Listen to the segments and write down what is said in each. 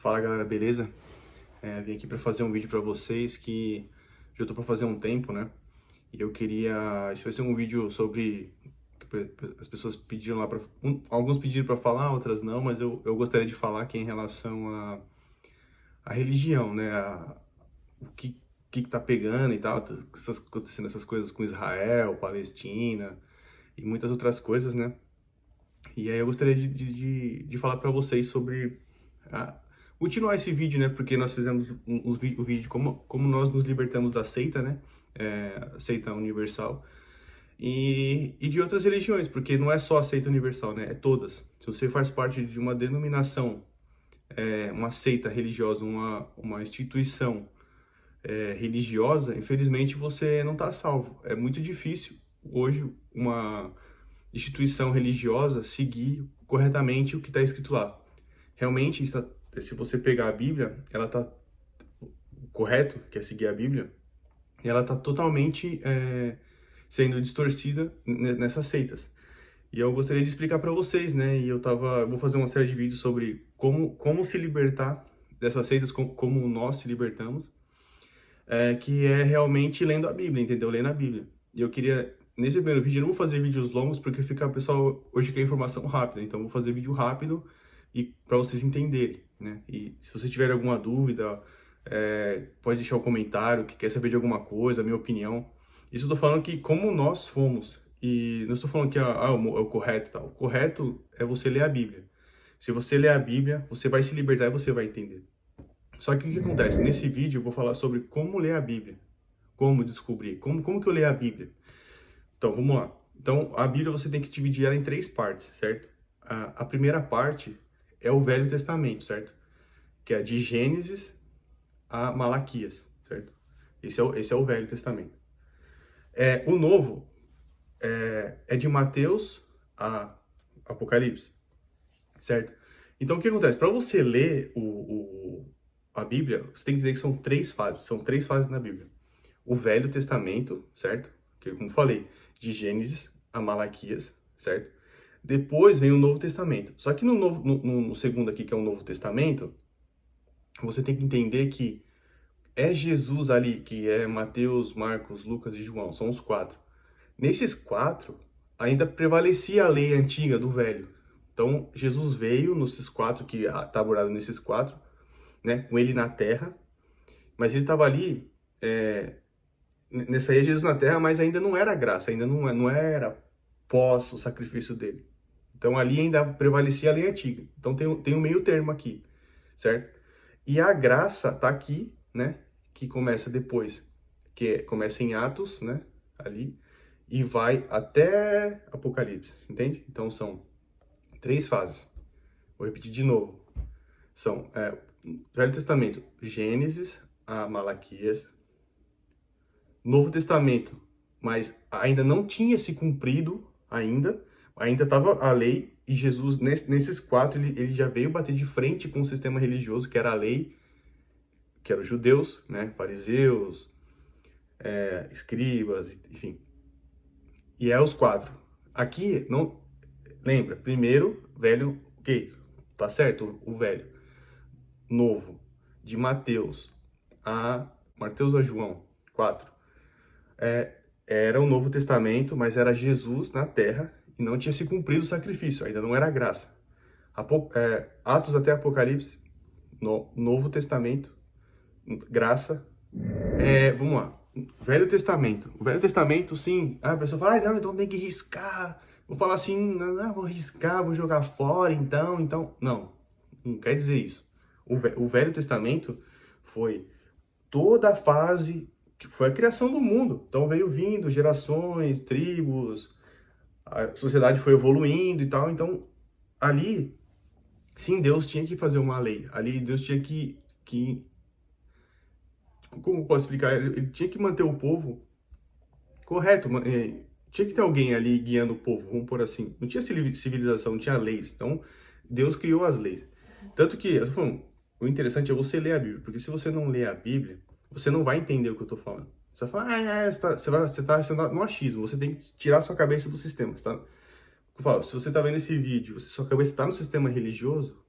Fala galera, beleza? Vim aqui para fazer um vídeo para vocês que já tô para fazer um tempo, né? E eu queria, esse vai ser um vídeo sobre as pessoas pediram lá para alguns pediram para falar, outras não, mas eu gostaria de falar que é em relação à religião, né? O que tá pegando e tal, acontecendo essas coisas com Israel, Palestina e muitas outras coisas, né? E aí eu gostaria de falar para vocês sobre continuar esse vídeo, né? Porque nós fizemos o vídeo de como nós nos libertamos da seita, né? Seita universal. E de outras religiões, porque não é só a seita universal, né? É todas. Se você faz parte de uma denominação, uma seita religiosa, uma instituição religiosa, infelizmente você não está salvo. É muito difícil hoje uma instituição religiosa seguir corretamente o que está escrito lá. Realmente, se você pegar a Bíblia, ela está correto, que é seguir a Bíblia, e ela está totalmente sendo distorcida nessas seitas. E eu gostaria de explicar para vocês, né? E eu vou fazer uma série de vídeos sobre como se libertar dessas seitas, como nós se libertamos, que é realmente lendo a Bíblia, entendeu? Lendo a Bíblia. E eu queria, nesse primeiro vídeo, eu não vou fazer vídeos longos, porque fica, pessoal, hoje quer informação rápida, então eu vou fazer vídeo rápido e para vocês entenderem, né? E se você tiver alguma dúvida, pode deixar um comentário, que quer saber de alguma coisa, a minha opinião. Isso eu tô falando que como nós fomos, e não estou falando que é o correto e tal. O correto é você ler a Bíblia. Se você ler a Bíblia, você vai se libertar e você vai entender. Só que o que acontece? Nesse vídeo eu vou falar sobre como ler a Bíblia. Como descobrir, como que eu leio a Bíblia. Então, vamos lá. Então, a Bíblia você tem que dividir ela em 3 partes, certo? A primeira parte é o Velho Testamento, certo? Que é de Gênesis a Malaquias, certo? Esse é o Velho Testamento. O Novo é de Mateus a Apocalipse, certo? Então, o que acontece? Para você ler a Bíblia, você tem que entender que são 3 fases. São 3 fases na Bíblia. O Velho Testamento, certo? Que, como falei, de Gênesis a Malaquias, certo? Depois vem o Novo Testamento. Só que no segundo aqui, que é o Novo Testamento, você tem que entender que é Jesus ali, que é Mateus, Marcos, Lucas e João, são os 4. Nesses 4, ainda prevalecia a lei antiga do Velho. Então, Jesus veio nesses 4, que está abordado nesses 4, né, com ele na terra, mas ele estava ali, nessa aí é Jesus na terra, mas ainda não era graça, ainda não era pós o sacrifício dele. Então, ali ainda prevalecia a lei antiga. Então, tem um meio termo aqui, certo? E a graça está aqui, né, que começa depois, começa em Atos, né, ali, e vai até Apocalipse, entende? Então são 3 fases. Vou repetir de novo. São Velho Testamento, Gênesis a Malaquias. Novo Testamento, mas ainda não tinha se cumprido ainda estava a lei, e Jesus, nesses 4, ele já veio bater de frente com o sistema religioso, que era a lei, que eram os judeus, né, fariseus, escribas, enfim. E os 4. Aqui, não lembra, primeiro, velho, ok, tá certo, o velho. Novo, de Mateus a João, 4. Era o Novo Testamento, mas era Jesus na terra e não tinha se cumprido o sacrifício, ainda não era graça. Atos até Apocalipse, Novo Testamento, graça. Vamos lá. Velho Testamento. O Velho Testamento, sim. A pessoa fala, não, então tem que riscar. Vou falar assim, não, vou riscar, vou jogar fora, então. Não quer dizer isso. O Velho Testamento foi toda a fase, que foi a criação do mundo. Então veio vindo gerações, tribos, a sociedade foi evoluindo e tal. Então, ali, sim, Deus tinha que fazer uma lei. Ali, Deus tinha que como eu posso explicar? Ele tinha que manter o povo correto. Tinha que ter alguém ali guiando o povo, vamos por assim. Não tinha civilização, não tinha leis. Então, Deus criou as leis. Tanto que, eu tô falando, o interessante é você ler a Bíblia. Porque se você não ler a Bíblia, você não vai entender o que eu tô falando. Você vai falar, você tá no achismo. Você tem que tirar sua cabeça do sistema. Eu falo, se você tá vendo esse vídeo, sua cabeça tá no sistema religioso,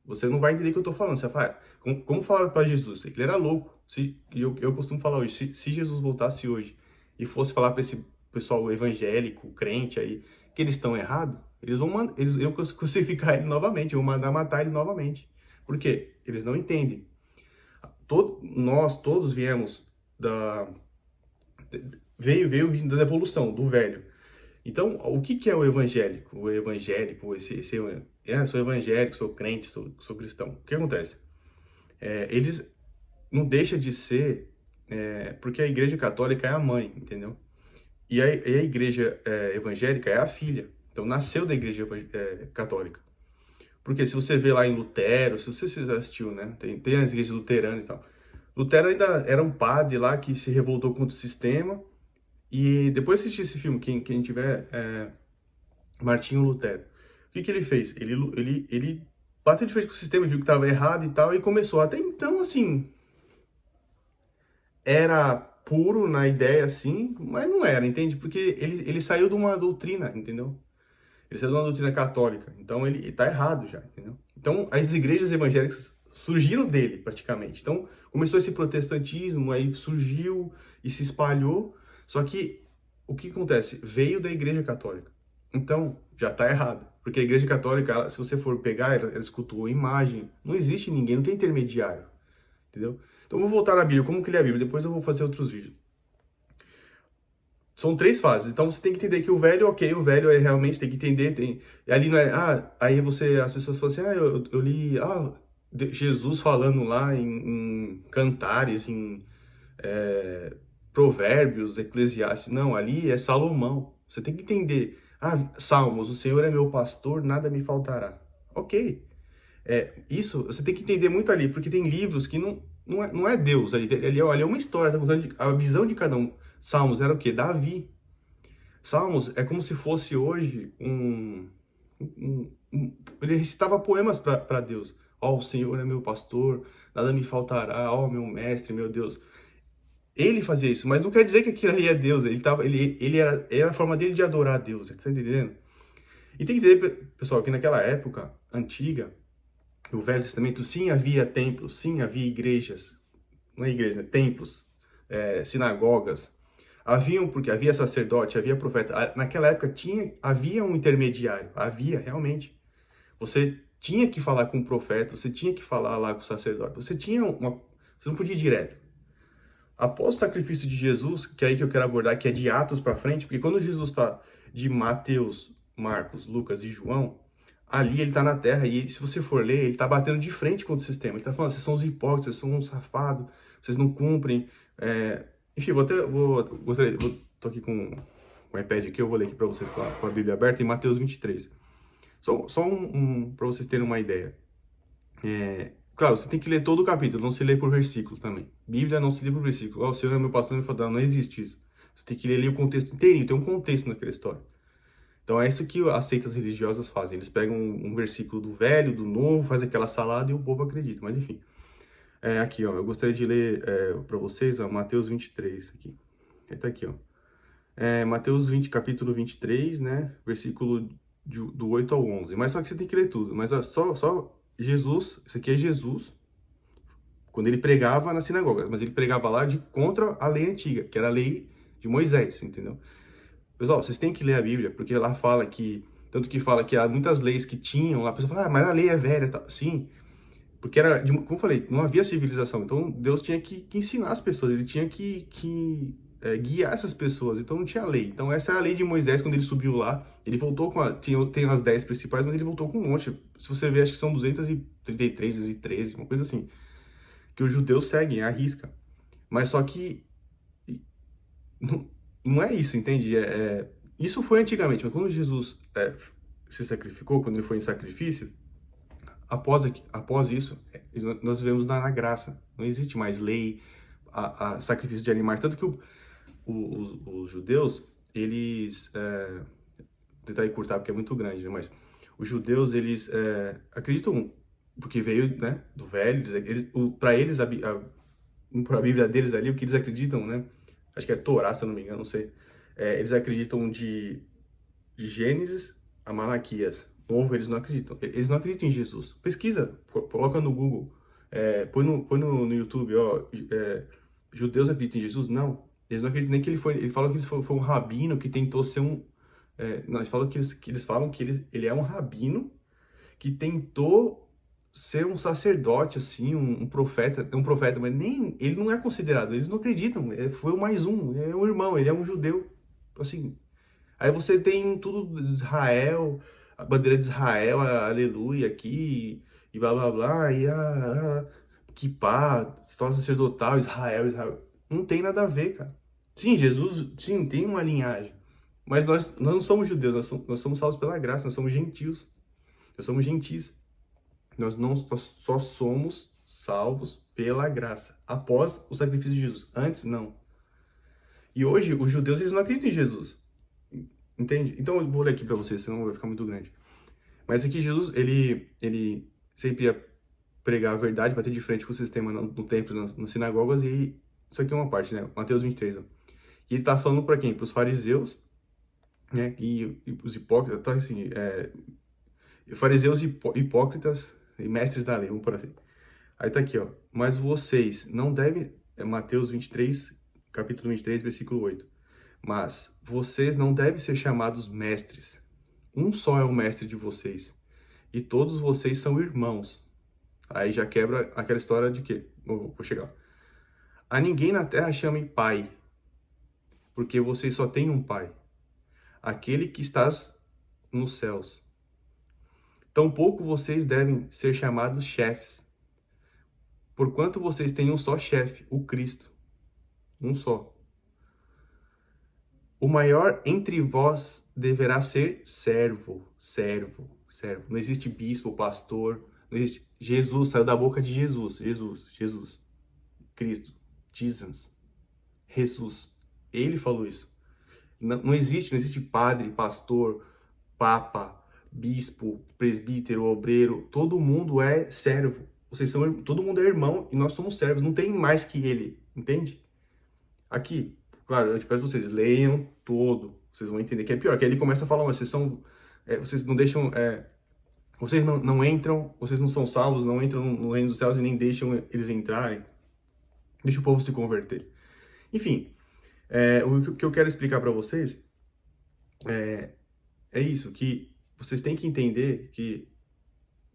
você não vai entender o que eu tô falando. Você vai falar, como falar para Jesus? Ele era louco. Eu costumo falar hoje, se Jesus voltasse hoje e fosse falar para esse pessoal evangélico, crente aí, que eles estão errados, eles vão eles iam crucificar ele novamente, vão mandar matar ele novamente. Por quê? Eles não entendem. Nós todos viemos da... veio vindo da evolução, do velho. Então, o que é o evangélico? O evangélico, sou evangélico, sou crente, sou cristão. O que acontece? Eles não deixam de ser, porque a igreja católica é a mãe, entendeu? E a igreja evangélica é a filha. Então, nasceu da igreja católica. Porque se você vê lá em Lutero, se você assistiu, né? Tem as igrejas luteranas e tal. Lutero ainda era um padre lá que se revoltou contra o sistema. E depois de assistir esse filme, quem tiver, Martinho Lutero, o que ele fez? Ele bateu de frente com o sistema, viu que estava errado e tal, e começou. Até então, assim, era puro na ideia, assim, mas não era, entende? Porque ele saiu de uma doutrina, entendeu? Ele saiu de uma doutrina católica, então ele tá errado já, entendeu? Então, as igrejas evangélicas surgiram dele, praticamente. Então, começou esse protestantismo, aí surgiu e se espalhou, só que o que acontece? Veio da igreja católica. Então, já tá errado. Porque a igreja católica, se você for pegar, ela escutou imagem, não existe ninguém, não tem intermediário, entendeu? Então, eu vou voltar na Bíblia, como que lê a Bíblia, depois eu vou fazer outros vídeos. São 3 fases, então você tem que entender que o velho, ok, o velho é realmente, tem que entender, ali não é, aí as pessoas falam assim, eu li, Jesus falando lá em Cantares, em Provérbios, Eclesiastes, não, ali é Salomão, você tem que entender, Salmos, o Senhor é meu pastor, nada me faltará, ok, isso você tem que entender muito ali, porque tem livros que não é Deus ali é uma história, tá contando a visão de cada um. Salmos era o quê? Davi. Salmos é como se fosse hoje ele recitava poemas para Deus. Ó, o Senhor é meu pastor, nada me faltará, ó, meu mestre, meu Deus. Ele fazia isso, mas não quer dizer que aquilo ali é Deus. Era a forma dele de adorar a Deus, tá entendendo? E tem que entender, pessoal, que naquela época antiga, no Velho Testamento, sim, havia templos, sim, havia igrejas, não é igreja, né? Templos, sinagogas, porque havia sacerdote, havia profeta. Naquela época havia um intermediário, havia realmente. Você tinha que falar com o profeta, você tinha que falar lá com o sacerdote, você não podia ir direto. Após o sacrifício de Jesus, que é aí que eu quero abordar, que é de Atos para frente, porque quando Jesus está de Mateus, Marcos, Lucas e João, ali ele está na terra e se você for ler, ele está batendo de frente contra o sistema. Ele está falando, vocês são os hipócritas, vocês são uns safados, vocês não cumprem. Enfim, tô aqui com o iPad aqui, eu vou ler aqui para vocês com a Bíblia aberta em Mateus 23. Só para vocês terem uma ideia. Claro, você tem que ler todo o capítulo, não se lê por versículo também. Bíblia não se lê por versículo. O Senhor é meu pastor, me faltará. Não existe isso. Você tem que ler ali o contexto inteirinho, tem um contexto naquela história. Então é isso que as seitas religiosas fazem. Eles pegam um versículo do velho, do novo, faz aquela salada e o povo acredita. Mas enfim. Aqui, ó, eu gostaria de ler para vocês, ó, Mateus 23, aqui. Tá aqui, ó. Mateus 20, capítulo 23, né, versículo do 8 ao 11. Mas só que você tem que ler tudo. Mas ó, só Jesus, isso aqui é Jesus, quando ele pregava na sinagoga. Mas ele pregava lá contra a lei antiga, que era a lei de Moisés, entendeu? Pessoal, vocês têm que ler a Bíblia, porque lá fala que, tanto que fala que há muitas leis que tinham lá, a pessoa fala, mas a lei é velha, tá? Sim, porque era, como eu falei, não havia civilização, então Deus tinha que ensinar as pessoas, ele tinha que guiar essas pessoas, então não tinha lei. Então essa é a lei de Moisés, quando ele subiu lá, ele voltou tem as 10 principais, mas ele voltou com um monte, se você ver, acho que são 233, 213, uma coisa assim, que os judeus seguem, à risca. Mas só que não é isso, entende? Isso foi antigamente, mas quando Jesus se sacrificou, quando ele foi em sacrifício, após isso, nós vivemos na graça. Não existe mais lei, a sacrifício de animais. Tanto que os judeus, eles... vou tentar encurtar porque é muito grande, né? Mas os judeus, eles acreditam, porque veio, né, do velho, para eles, para a Bíblia deles ali, o que eles acreditam, né? Acho que é Torá, se eu não me engano, não sei. Eles acreditam de Gênesis a Malaquias. novo, eles não acreditam. Eles não acreditam em Jesus. Pesquisa, coloca no Google, põe no YouTube, ó, judeus acreditam em Jesus? Não. Eles não acreditam nem que ele foi. Ele fala que ele foi um rabino que tentou ser um. Não, eles falam que eles falam que ele é um rabino que tentou ser um sacerdote, assim, um profeta, mas nem ele não é considerado. Eles não acreditam. Foi o mais um. É um irmão. Ele é um judeu. Assim. Aí você tem tudo de Israel, a bandeira de Israel, aleluia aqui, e blá blá blá, e Kippá, história sacerdotal, Israel, Israel. Não tem nada a ver, cara. Sim, Jesus, sim, tem uma linhagem. Mas nós não somos judeus, nós somos salvos pela graça, nós somos gentios. Nós somos gentis. Nós só somos salvos pela graça, após o sacrifício de Jesus. Antes, não. E hoje, os judeus, eles não acreditam em Jesus. Entende? Então eu vou ler aqui para vocês, senão vai ficar muito grande. Mas aqui Jesus, ele sempre ia pregar a verdade, bater de frente com o sistema no templo, nas sinagogas, e isso aqui é uma parte, né? Mateus 23, ó. E ele tá falando para quem? Para os fariseus, né? E os hipócritas, tá assim, fariseus hipócritas e mestres da lei, vamos por assim. Aí tá aqui, ó. Mas vocês não devem, Mateus 23, capítulo 23, versículo 8. Mas vocês não devem ser chamados mestres. Um só é o mestre de vocês. E todos vocês são irmãos. Aí já quebra aquela história de quê? Vou chegar. A ninguém na terra chame pai, porque vocês só têm um pai, aquele que está nos céus. Tampouco vocês devem ser chamados chefes, porquanto vocês têm um só chefe, o Cristo. Um só. O maior entre vós deverá ser servo. Servo. Não existe bispo, pastor. Não existe. Jesus, saiu da boca de Jesus. Jesus. Cristo. Jesus. Ele falou isso. Não existe padre, pastor, papa, bispo, presbítero, obreiro. Todo mundo é servo. Todo mundo é irmão e nós somos servos. Não tem mais que ele. Entende? Aqui. Claro, eu te peço que vocês leiam todo, vocês vão entender que é pior, que aí ele começa a falar, mas vocês não deixam, vocês não entram, vocês não são salvos, não entram no reino dos céus e nem deixam eles entrarem, deixa o povo se converter. Enfim, o que eu quero explicar para vocês é isso, que vocês têm que entender que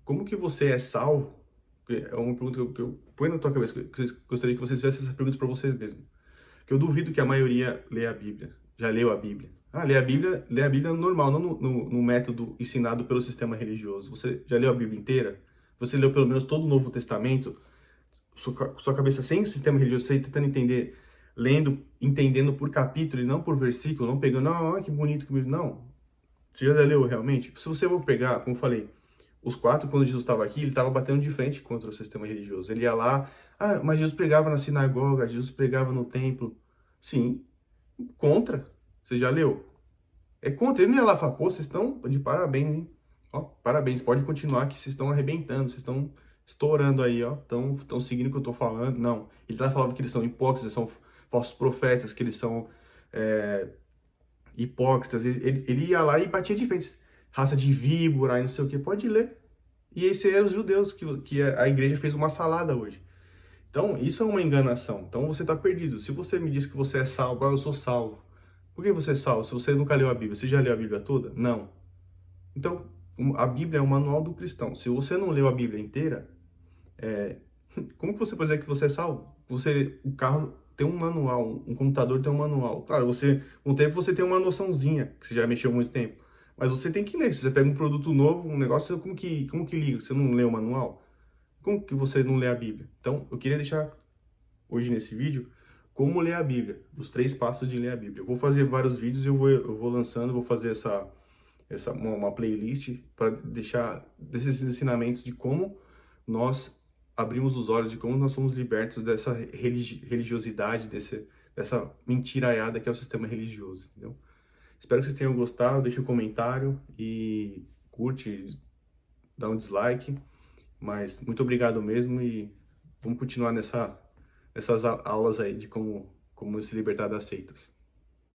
como que você é salvo, é uma pergunta que eu ponho na tua cabeça, que eu gostaria que vocês fizessem essa pergunta para vocês mesmos. Que eu duvido que a maioria lê a Bíblia, já leu a Bíblia. Lê a Bíblia normal, não no método ensinado pelo sistema religioso. Você já leu a Bíblia inteira? Você leu pelo menos todo o Novo Testamento? Sua cabeça sem o sistema religioso, você tentando entender, entendendo por capítulo e não por versículo, não pegando, que bonito, que bonito. Não. Você já leu realmente? Se você for pegar, como eu falei, os 4, quando Jesus estava aqui, ele estava batendo de frente contra o sistema religioso. Ele ia lá, mas Jesus pregava na sinagoga, Jesus pregava no templo. Sim, contra. Você já leu? É contra. Ele não ia lá falar, pô, vocês estão de parabéns, hein? Ó, parabéns, pode continuar que vocês estão arrebentando, vocês estão estourando aí, ó. Estão seguindo o que eu tô falando. Não. Ele tá falando que eles são hipócritas, são falsos profetas, que eles são hipócritas. Ele ia lá e batia de frente. Raça de víbora e não sei o que. Pode ler. E esses eram os judeus que a igreja fez uma salada hoje. Então, isso é uma enganação. Então, você está perdido. Se você me diz que você é salvo, eu sou salvo. Por que você é salvo? Se você nunca leu a Bíblia, você já leu a Bíblia toda? Não. Então, a Bíblia é o manual do cristão. Se você não leu a Bíblia inteira, como que você pode dizer que você é salvo? O carro tem um manual, um computador tem um manual. Claro, com o tempo você tem uma noçãozinha, que você já mexeu muito tempo. Mas você tem que ler. Se você pega um produto novo, um negócio, como que liga? Você não lê o manual? Como que você não lê a Bíblia? Então, eu queria deixar hoje nesse vídeo como ler a Bíblia, os 3 passos de ler a Bíblia. Eu vou fazer vários vídeos, eu vou lançando, vou fazer uma playlist para deixar desses ensinamentos de como nós abrimos os olhos, de como nós somos libertos dessa religiosidade, dessa mentiraiada que é o sistema religioso, entendeu? Espero que vocês tenham gostado, deixe um comentário e curte, dá um dislike. Mas muito obrigado mesmo e vamos continuar nessas aulas aí de como se libertar das seitas.